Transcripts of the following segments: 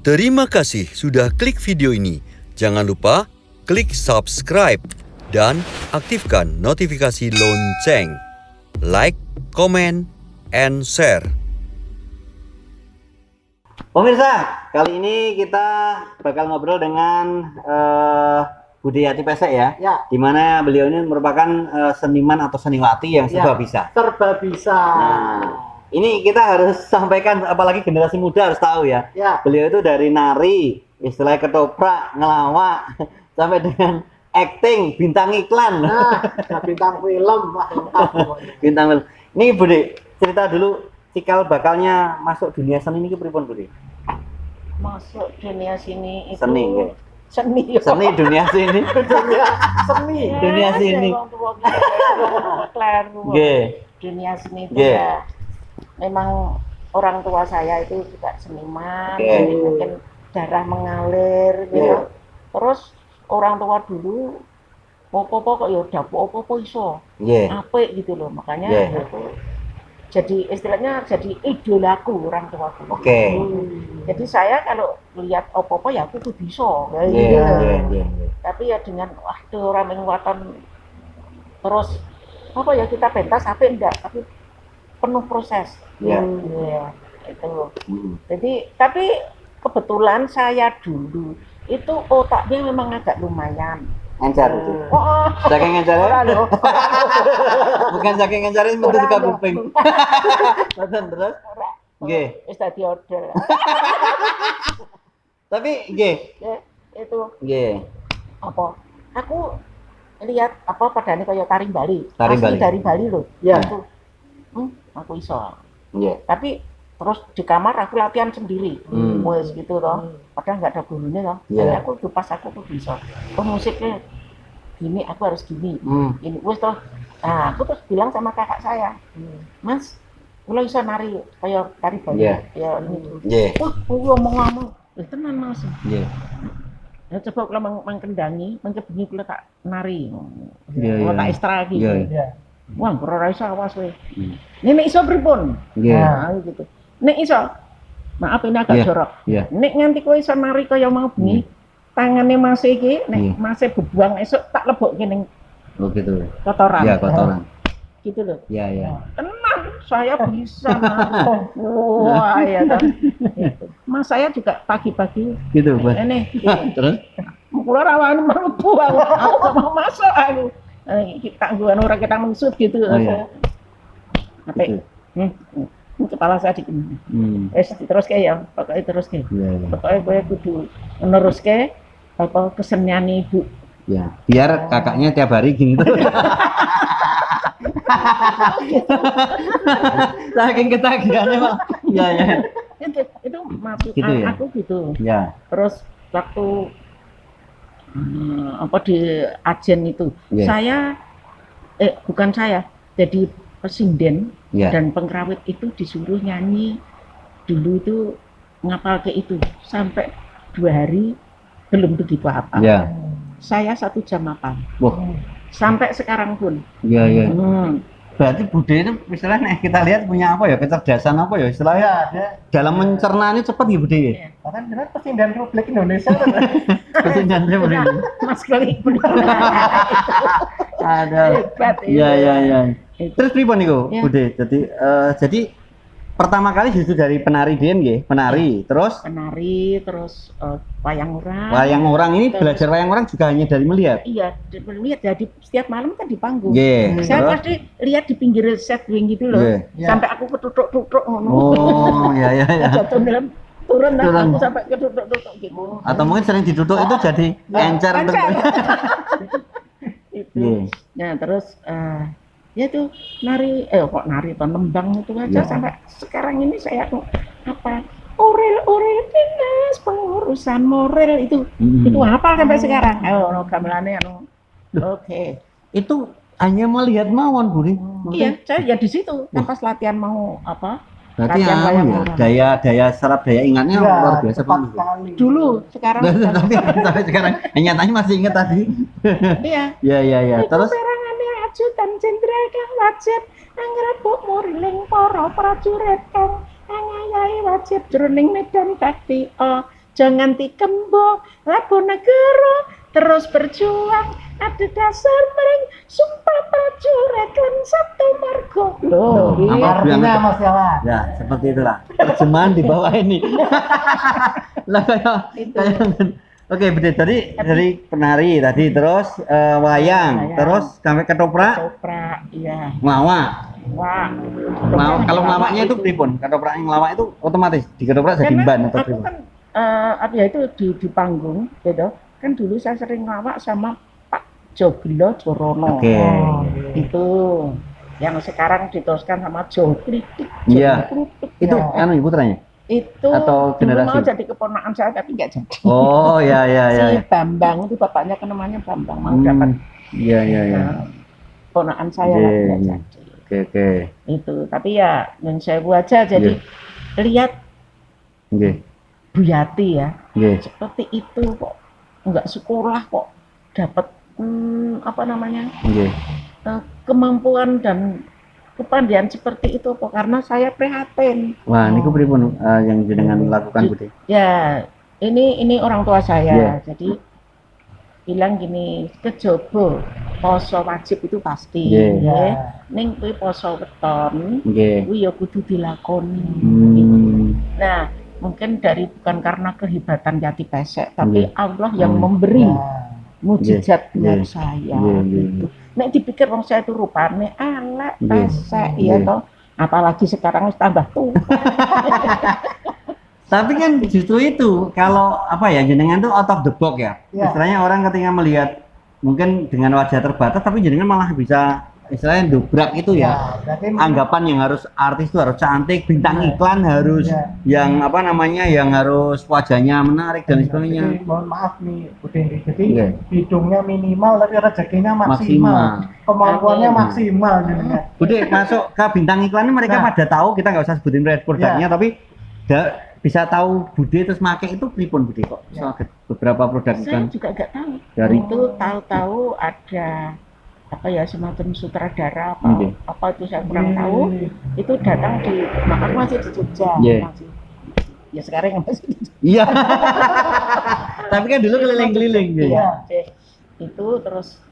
Terima kasih sudah klik video ini. Jangan lupa klik subscribe dan aktifkan notifikasi lonceng. Like, comment, and share. Pemirsa, kali ini kita bakal ngobrol dengan Bude Yati Pesek ya. Ya. Dimana beliau ini merupakan seniman atau seniwati yang serba bisa. Serba bisa. Nah, ini kita harus sampaikan, apalagi generasi muda harus tahu ya. Ya. Beliau itu dari nari, istilahnya ketoprak, ngelawak, sampai dengan acting, bintang iklan. Nah, bintang film, wah lengkap pokoknya. Bintang film. Ini Bude, cerita dulu cikal bakalnya masuk dunia seni ini pripun Bude? Masuk dunia sini itu Seni, ya? seni, Seni dunia sini. Dunia seni. Dunia sini. Kleru. Nggih. Dunia seni itu Nggih. ya memang orang tua saya itu juga seniman, Nggih. jadi mungkin darah mengalir gitu. Nggih. Terus orang tua dulu opo-opo kok ya dapur opo-opo iso Nggih. apik gitu loh, makanya Nggih. itu jadi istilahnya jadi idolaku orang tuaku. Oke. Jadi saya kalau lihat opo-opo ya aku tuh bisa kayak Nggih, gitu. nggih, nggih, nggih. Tapi ya dengan waduh orang menguatkan terus apa ya kita pentas tapi enggak, tapi penuh proses. Iya. Iya, itu. Hmm. Jadi tapi kebetulan saya dulu itu otaknya memang agak lumayan. Encer itu. Oh, Saking encer. ora lho. Bukan saking encer itu Ora, suka lho. kuping. Boten terus. Ora. Nggih. Wis dadi order. Tapi nggih. Itu Nggih. apa? Aku lihat apa padane kaya tari Bali. Tari Asli Bali. dari Bali loh. Ya. Aku, aku iso. Nggih. Tapi terus di kamar aku latihan sendiri. Hmm. Wes gitu toh. Padahal nggak ada gurunya toh. Iya. Jadi aku tuh pas aku tuh bisa. Oh musiknya gini, aku harus gini. Hmm. Ini wes toh. Nah, aku terus bilang sama kakak saya, Mas, kalau bisa nari kayak tari Bali. Iya. Ya ini. Nggih. Wah, aku ngomong-ngomong. Tenan Mas. Nggih. Ya coba kalau mengkendangi, mengkebengi kalau tak nari. Iya, Kalau iya. tak ekstra gitu. Iya. Ya. Wah, ora iso awas we. Hmm. Nek iso pripun? Nggih. Nah, gitu. Nek iso. Maaf ini agak Iya, jorok. iya. Nek nganti kowe iso nari kaya mau bengi, tangane Mas iki nek Iya. Mas bebuang esuk tak lebokke ning Oh gitu. kotoran. Iya, kotoran. Gitu loh. Iya, iya. Tenang, saya bisa. Wah, ya kan. Mas saya juga pagi-pagi Gitu, Bos. ini Terus? keluar awan mlebu aku gak mau masuk aku. Kita gua orang kita mengsut gitu. Oh, iya. Apa? Kepala saya di Hmm. terus kayak ya, pokoknya terus kayak. Iya, iya. Pokoknya gue kudu meneruske apa kesenian ibu. Ya, biar kakaknya tiap hari gini tuh. Saking ketagihannya, Pak. Iya, iya. Itu maksud Gitu ya? aku gitu. Ya. Terus waktu apa di Ajen itu, Iya. saya bukan saya, jadi pesinden Ya. dan pengrawit itu disuruh nyanyi dulu itu ngapal ke itu sampai 2 hari belum begitu apa. Ya. Saya 1 jam apa Wah, sampai sekarang pun. iya, iya. Hmm. Berarti Bude itu istilahnya kita lihat punya apa ya? Kecerdasan apa ya? Istilahnya Ya, ada. dalam mencerna ini cepat ya Bude ya? Iya. Bahkan benar Presiden Republik Indonesia kan. Kesenjangannya Bude. Mas Kali Ada. hebat. Iya, iya, iya. Itu. Terus pripun niku, Ya. Bude? Jadi pertama kali justru dari penari Dian nggih, penari. Terus Penari, terus wayang orang. wayang orang ini Terus- belajar wayang orang juga hanya dari melihat. Iya, lihat jadi setiap malam kan di panggung. Nggih. Saya Terus? pasti lihat di pinggir set wing gitu loh. Nggih. Ya. Sampai aku ketutuk-tutuk ngono. Oh, ya, ya, ya. Jatuh dalam turun lah Turun. aku sampai ketutuk-tutuk gitu. Atau mungkin sering diduduk itu jadi encer. Encer. Itu. Nggih. Nah, terus ya tuh nari kok nari atau nembang itu aja Ya. sampai sekarang ini saya apa Orel dinas pengurusan moral itu hafal sampai sekarang. Ayo no gamelannya anu. Oke. Itu hanya melihat mawon, Budi. Iya, saya ya di situ kan pas latihan mau apa? Berarti latihan wayang ya, orang. daya serap daya ingatnya luar biasa cepat banget. sekali. Dulu, sekarang tapi sampai sekarang nyatanya masih ingat tadi. iya. Ya, ya, ya. Iku Terus perangane ajudan jenderal kang wajib anggrabuk muriling para prajurit kang angayai wajib jroning medan bakti jangan tikembo Laponegoro terus berjuang ada dasar mereng sumpah prajurit lan Sabtu Margo. Loh, Artinya Mas Yawan. Ya, seperti itulah. Terjemahan di bawah ini. Lah Oke, Bude, dari penari tadi terus wayang, terus sampai ketoprak, iya. ngelawak. Wah. Kalau ngelawaknya itu pripun? Ketoprak yang ngelawak itu otomatis diketoprak jadi ban atau aku pripun? kan ya itu di panggung gitu. Kan dulu saya sering ngelawak sama Pak Joglo Jorono. Oke. Itu yang sekarang diteruskan sama Jo Kritik. Iya. Itu anu ibu putranya? Itu atau dulu generasi? mau jadi keponakan saya tapi nggak jadi. Oh ya Si Bambang itu bapaknya kan namanya Bambang mau dapat Iya keponakan saya lah nggak jadi. Oke. Itu tapi ya yang saya buat aja jadi lihat Oke. Bu Yati ya Oke. seperti itu kok nggak sekolah kok dapat apa namanya Oke. kemampuan dan kepandian seperti itu kok karena saya prihatin. Wah, niku pripun yang jenengan lakukan Bude? Ya, ini orang tua saya. Jadi bilang gini, kejobo poso wajib itu pasti. Ya. Ning kuwi poso weton, kuwi ya kudu dilakoni. Nah, mungkin bukan karena kehebatan Yati Pesek, tapi Allah yang memberi mujizat buat saya gitu. Nek dipikir wong saya itu rupane elek pesek ya toh, apalagi sekarang tambah tua. Tapi kan justru itu kalau apa ya jenengan tuh out of the box ya. Istilahnya orang ketika melihat mungkin dengan wajah terbatas tapi jenengan malah bisa istilahnya dobrak itu ya. Anggapan yang harus artis itu harus cantik, bintang iklan harus yang apa namanya yang harus wajahnya menarik dan sebagainya. Jadi, mohon maaf nih Bude, jadi hidungnya minimal tapi rezekinya maksimal. Kemampuannya maksimal jenengan. Bude masuk ke bintang iklannya mereka pada tahu, kita nggak usah sebutin brand produknya tapi bisa tahu Bude terus make itu pripun Bude kok beberapa produk saya iklan. juga nggak tahu. Dari itu tahu-tahu ada apa ya semacam sutradara apa itu saya kurang tahu itu datang di aku masih di Jogja masih, ya sekarang masih di Jogja. Iya. Tapi kan dulu keliling-keliling itu terus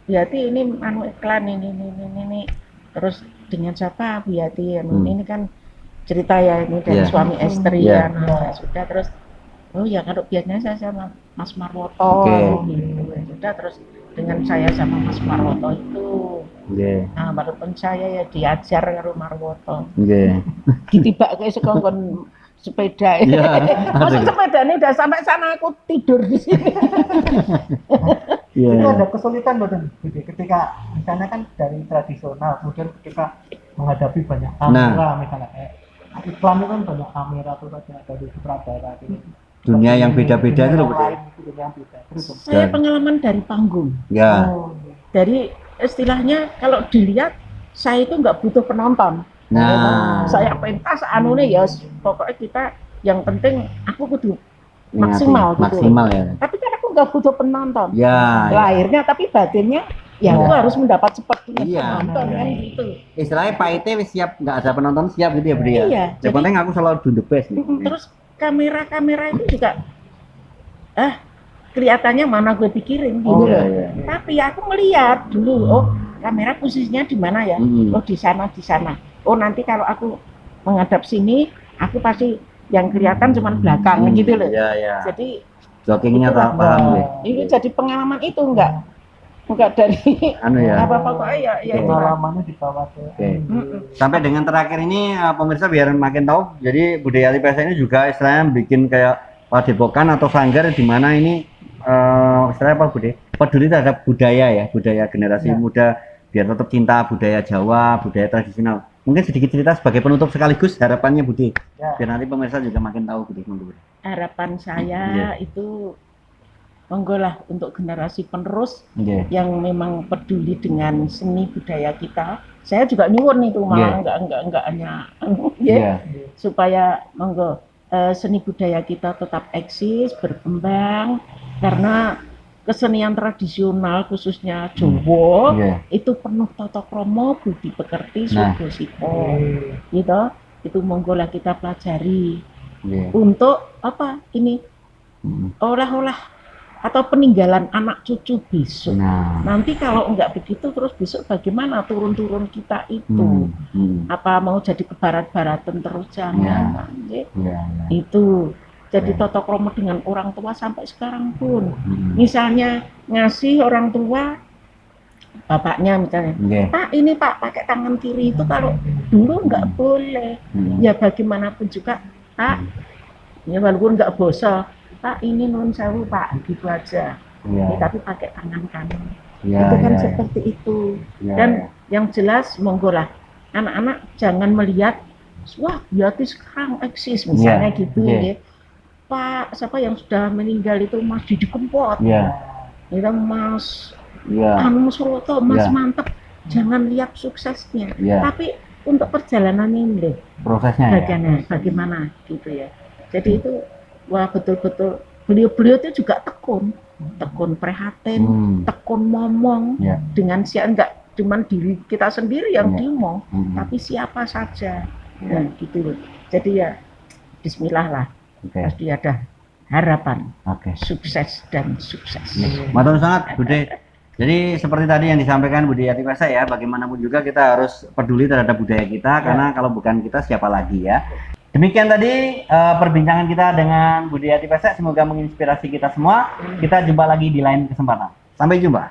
Yati ini anu iklan ini terus dengan siapa Bu Yati ini kan cerita ya ini dari suami istri ya sudah terus oh ya kalau biasanya saya sama Mas Marwoto gitu sudah terus dengan saya sama Mas Marwoto itu nah walaupun saya ya diajar karo Marwoto ditibak kayak sekongkon sepeda maksud sepeda ini udah sampai sana aku tidur di sini. Itu ada kesulitan betul ketika misalnya kan dari tradisional kemudian ketika menghadapi banyak kamera misalnya iklan itu kan banyak kamera tuh dari sutradara gitu. Dunia yang beda-beda itu loh saya pengalaman dari panggung dari istilahnya kalau dilihat saya itu nggak butuh penonton saya pentas anune ya pokoknya kita yang penting aku kudu maksimal ya tapi kan aku nggak butuh penonton lahirnya tapi batinnya ya aku harus mendapat seperti penonton kan gitu istilahnya Pak Ite siap nggak ada penonton siap gitu ya Bri ya yang penting aku selalu do the best terus kamera itu juga kelihatannya mana gue pikirin gitu tapi aku melihat dulu kamera posisinya di mana ya di sana oh nanti kalau aku menghadap sini aku pasti yang kelihatan cuma belakang gitu loh jadi joggingnya paham itu jadi pengalaman itu enggak dari apa pokoknya ya pengalamannya di bawah sampai dengan terakhir ini pemirsa biar makin tahu jadi budaya Yati Pesek ini juga istilahnya bikin kayak padepokan atau sanggar di mana ini istilahnya apa Bude peduli terhadap budaya generasi muda biar tetap cinta budaya Jawa budaya tradisional mungkin sedikit cerita sebagai penutup sekaligus harapannya Bude biar nanti pemirsa juga makin tahu Bude harapan saya itu monggo lah untuk generasi penerus yang memang peduli dengan seni budaya kita. Saya juga nyuwun itu malah enggak hanya supaya monggo seni budaya kita tetap eksis, berkembang karena kesenian tradisional khususnya Jawa itu penuh tata krama, budi pekerti, sudha sita. Gitu. Itu monggo lah kita pelajari. Iya. untuk apa ini olah-olah atau peninggalan anak cucu besok. Nah. Nanti kalau enggak begitu terus besok bagaimana turun-turun kita itu? Apa mau jadi ke barat-baratan terus jangan. Iya, iya. Itu jadi toto kromo dengan orang tua sampai sekarang pun. Misalnya ngasih orang tua bapaknya misalnya, Pak ini Pak pakai tangan kiri itu kalau dulu nggak boleh. Ya bagaimanapun juga Pak, ya walaupun nggak bosok, Pak ini nun sewu Pak, gitu aja. Tapi pakai tangan kanan. Itu kan seperti itu. Dan yang jelas monggo lah, anak-anak jangan melihat, wah berarti sekarang eksis misalnya gitu ya. Pak siapa yang sudah meninggal itu Mas Didi Kempot, itu Mas Anu Suroto, Mas mantep. Jangan lihat suksesnya, tapi untuk perjalanan ini prosesnya bagaimana gitu ya. Jadi itu wah betul-betul beliau itu juga tekun prihatin, tekun ngomong dengan enggak cuman diri kita sendiri yang diomong, tapi siapa saja. Nah, gitu loh. Jadi ya bismillah lah. Pasti ada harapan. Sukses dan sukses. Matur sangat Bude. Jadi seperti tadi yang disampaikan Bude Yati Pesa ya, bagaimanapun juga kita harus peduli terhadap budaya kita, karena kalau bukan kita siapa lagi ya. Demikian tadi perbincangan kita dengan Bude Yati Pesa, semoga menginspirasi kita semua. Kita jumpa lagi di lain kesempatan. Sampai jumpa.